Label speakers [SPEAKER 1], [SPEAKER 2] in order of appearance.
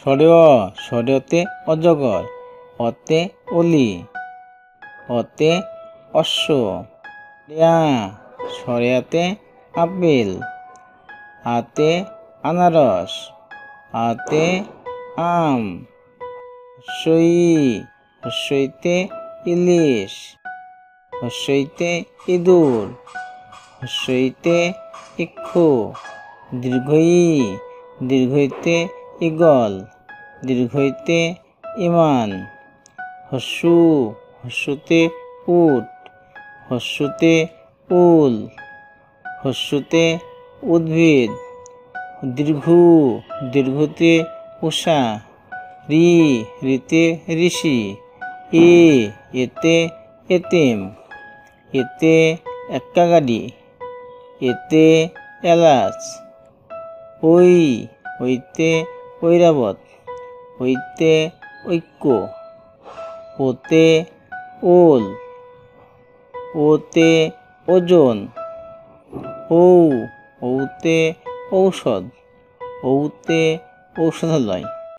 [SPEAKER 1] সরেয়তে অজগর, অতে অলি, অতে অশ্ব। সরেয়াতে আপেল, আতে আনারস, আতে আম। হস্যইতে ইলিশ, হস্যইতে ইঁদুর, হস্যইতে ইক্ষু। দীর্ঘইতে ঈগল, দীর্ঘইতে ইমান। হস্যুতে উট, হস্যুতে উল, হস্যুতে উদ্ভিদ। দীর্ঘুতে উষা, রিতে ঋষি। এতে এতিম, এতে এক্কা গাড়ি, এতে এলাচ। ওইতে ঐরাবত, ওইতে ঐক্য। ওতে ওল, ওতে ওজন। ওতে ঔষধ, ওতে ঔষধালয়।